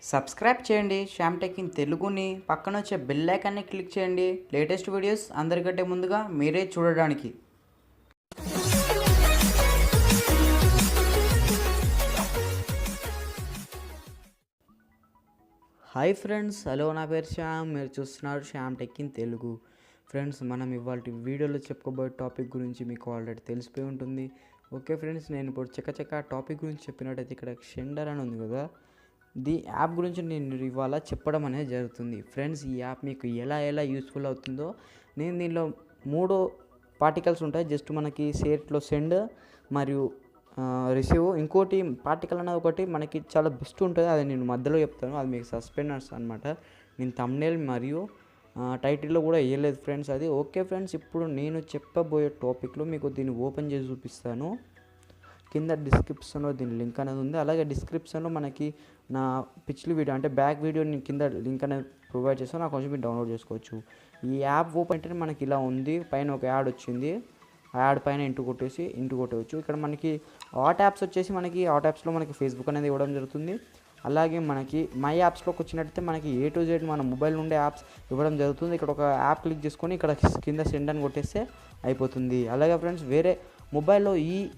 Subscribe చేయండి Shyam tech in తెలుగుని. పక్కన వచ్చే బెల్ ఐకాన్ని క్లిక్ చేయండి. లేటెస్ట్ వీడియోస్ అందరికంటే ముందుగా మీరే చూడడానికి. హాయ్ ఫ్రెండ్స్, హలో, నా పేరు శ్యామ్. మీరు చూస్తున్నారు Shyam tech in Telugu. Friends, మనం ఇవాళ వీడియోలో చెప్పుకోబోయే టాపిక్ గురించి మీకు ఆల్రెడీ తెలిసిపోయి ఉంటుంది. ఓకే ఫ్రెండ్స్, నేను ఇప్పుడు చక్క టాపిక్ గురించి చెప్పినట్టయితే ఇక్కడ Xender అని ఉంది కదా, ఈ యాప్ గురించి నేను ఇవాళ చెప్పడం అనేది జరుగుతుంది. ఫ్రెండ్స్, ఈ యాప్ మీకు ఎలా యూస్ఫుల్ అవుతుందో, నేను దీనిలో 3 పార్టికల్స్ ఉంటాయి. జస్ట్ మనకి షేర్లో సెండ్ మరియు రిసీవ్. ఇంకోటి పార్టికల్ అనేది ఒకటి మనకి చాలా బెస్ట్ ఉంటుంది, అది నేను మధ్యలో చెప్తాను. అది మీకు సస్పెండర్స్ అనమాట. నేను థంబ్నెయిల్ మరియు టైటిల్లో కూడా వేయలేదు ఫ్రెండ్స్ అది. ఓకే ఫ్రెండ్స్, ఇప్పుడు నేను చెప్పబోయే టాపిక్లో మీకు దీన్ని ఓపెన్ చేసి చూపిస్తాను. కింద డిస్క్రిప్షన్లో దీని లింక్ అనేది ఉంది. అలాగే డిస్క్రిప్షన్లో మనకి నా పిచ్లు వీడియో అంటే బ్యాక్ వీడియో నేను కింద లింక్ అనేది ప్రొవైడ్ చేస్తాను. నాకు కొంచెం మీరు డౌన్లోడ్ చేసుకోవచ్చు. ఈ యాప్ ఓపెన్ అంటే మనకి ఇలా ఉంది. పైన ఒక యాడ్ వచ్చింది. ఆ యాడ్ పైన ఇంటూ కొట్టవచ్చు. ఇక్కడ మనకి ఆట్ యాప్స్ వచ్చేసి మనకి ఆట్ యాప్స్లో మనకి ఫేస్బుక్ అనేది ఇవ్వడం జరుగుతుంది. అలాగే మనకి మై యాప్స్లోకి వచ్చినట్టయితే మనకి A to Z మన మొబైల్ నుండే యాప్స్ ఇవ్వడం జరుగుతుంది. ఇక్కడ ఒక యాప్ క్లిక్ చేసుకొని ఇక్కడ కింద సెండ్ అని కొట్టేస్తే అయిపోతుంది. అలాగే ఫ్రెండ్స్, వేరే మొబైల్లో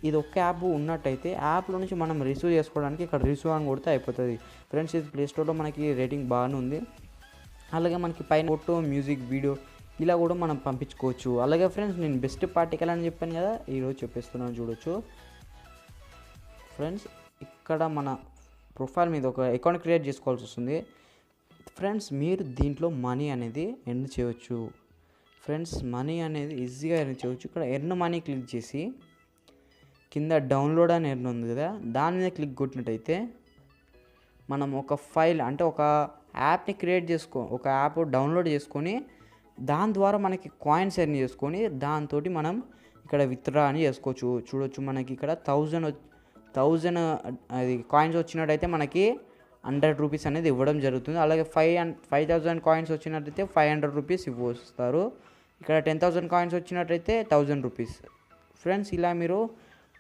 ఇది ఒక్క యాప్ ఉన్నట్టయితే యాప్లో నుంచి మనం రిసీవ్ చేసుకోవడానికి ఇక్కడ రిసీవ్ అని కొడితే అయిపోతుంది. ఫ్రెండ్స్, ఇది ప్లేస్టోర్లో మనకి రేటింగ్ బాగానే ఉంది. అలాగే మనకి పైన ఫోటో, మ్యూజిక్, వీడియో ఇలా కూడా మనం పంపించుకోవచ్చు. అలాగే ఫ్రెండ్స్, నేను బెస్ట్ పార్టికల్ అని చెప్పాను కదా, ఈరోజు చెప్పేస్తున్నాను చూడొచ్చు. ఫ్రెండ్స్, ఇక్కడ మన ప్రొఫైల్ మీద ఒక అకౌంట్ క్రియేట్ చేసుకోవాల్సి వస్తుంది. ఫ్రెండ్స్, మీరు దీంట్లో మనీ అనేది ఎర్న్ చేయవచ్చు. ఫ్రెండ్స్, మనీ అనేది ఈజీగా ఎర్న్ చేయవచ్చు. ఇక్కడ ఎర్న్ మనీ క్లిక్ చేసి కింద డౌన్లోడ్ అని ఎర్న్ ఉంది కదా, దాని మీద క్లిక్ కొట్టినట్టయితే మనం ఒక ఫైల్ అంటే ఒక యాప్ని ఒక యాప్ డౌన్లోడ్ చేసుకొని దాని ద్వారా మనకి కాయిన్స్ ఎర్న్ చేసుకొని దాంతో మనం ఇక్కడ విత్డ్రా అని చేసుకోవచ్చు. చూడొచ్చు, మనకి ఇక్కడ 1000 అది కాయిన్స్ వచ్చినట్టయితే మనకి 100 రూపీస్ అనేది ఇవ్వడం జరుగుతుంది. అలాగే 5000 కాయిన్స్ వచ్చినట్టయితే 500 రూపీస్ ఇస్తారు. ఇక్కడ 10,000 కాయిన్స్ వచ్చినట్టయితే 1000 రూపీస్. ఫ్రెండ్స్, ఇలా మీరు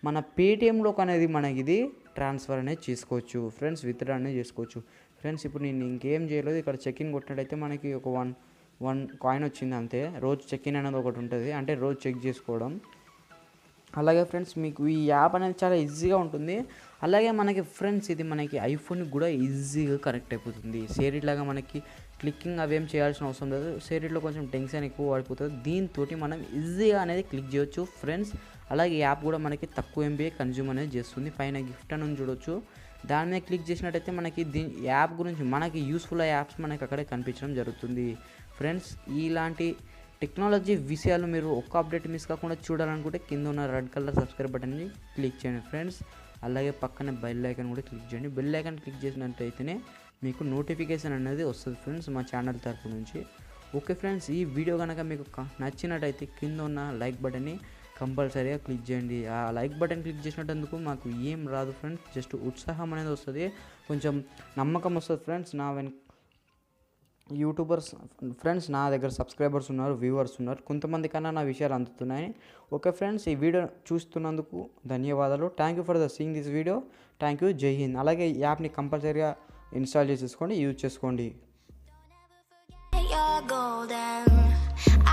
మన పేటిఎంలోకి అనేది మనకి ఇది ట్రాన్స్ఫర్ అనేది చేసుకోవచ్చు. ఫ్రెండ్స్, విత్డ్రా అనేది చేసుకోవచ్చు. ఫ్రెండ్స్, ఇప్పుడు నేను ఇంకేం చేయలేదు. ఇక్కడ చెక్ ఇన్ కొట్టినట్టయితే మనకి ఒక వన్ కాయిన్ వచ్చింది అంతే. రోజు చెక్ ఇన్ అనేది ఒకటి ఉంటుంది, అంటే రోజు చెక్ చేసుకోవడం. అలాగే ఫ్రెండ్స్, మీకు ఈ యాప్ అనేది చాలా ఈజీగా ఉంటుంది. అలాగే మనకి ఫ్రెండ్స్, ఇది మనకి ఐఫోన్కి కూడా ఈజీగా కనెక్ట్ అయిపోతుంది. షేర్ లాగా మనకి క్లిక్కింగ్ అవేం చేయాల్సిన అవసరం లేదు. షేర్లో కొంచెం టెన్షన్ ఎక్కువ పడిపోతుంది. దీంతో మనం ఈజీగా అనేది క్లిక్ చేయొచ్చు ఫ్రెండ్స్. అలాగే యాప్ కూడా మనకి తక్కువ MB కన్జ్యూమ్ అనేది చేస్తుంది. పైన గిఫ్ట్ అని చూడొచ్చు, దాని మీద క్లిక్ చేసినట్టయితే మనకి యాప్ గురించి మనకి యూస్ఫుల్ యాప్స్ మనకి అక్కడే కనిపించడం జరుగుతుంది. ఫ్రెండ్స్, ఇలాంటి టెక్నాలజీ విషయాలు మీరు ఒక్క అప్డేట్ మిస్ కాకుండా చూడాలనుకుంటే కింద ఉన్న రెడ్ కలర్ సబ్స్క్రైబ్ బటన్ని క్లిక్ చేయండి ఫ్రెండ్స్. అలాగే పక్కన బెల్ ఐకాన్ కూడా క్లిక్ చేయండి. బెల్ ఐకాన్ క్లిక్ చేసినట్టయితేనే మీకు నోటిఫికేషన్ అనేది వస్తుంది ఫ్రెండ్స్, మా ఛానల్ తరపు నుంచి. ఓకే ఫ్రెండ్స్, ఈ వీడియో కనుక మీకు నచ్చినట్టయితే కింద ఉన్న లైక్ బటన్ని కంపల్సరీగా క్లిక్ చేయండి. ఆ లైక్ బటన్ క్లిక్ చేసినట్టందుకు మాకు ఏం రాదు ఫ్రెండ్స్, జస్ట్ ఉత్సాహం అనేది వస్తుంది, కొంచెం నమ్మకం వస్తుంది ఫ్రెండ్స్. యూట్యూబర్స్ ఫ్రెండ్స్, నా దగ్గర సబ్స్క్రైబర్స్ ఉన్నారు, వ్యూవర్స్ ఉన్నారు, కొంతమంది కన్నా నా విషయాలు అందుతున్నాయి. ఓకే ఫ్రెండ్స్, ఈ వీడియో చూస్తున్నందుకు ధన్యవాదాలు. Thank you for seeing this video. Thank you. జై హింద్. అలాగే ఈ యాప్ని కంపల్సరీగా ఇన్స్టాల్ చేసేసుకోండి, యూజ్ చేసుకోండి.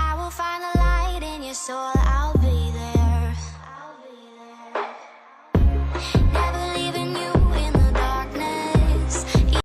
I will find the light in your soul.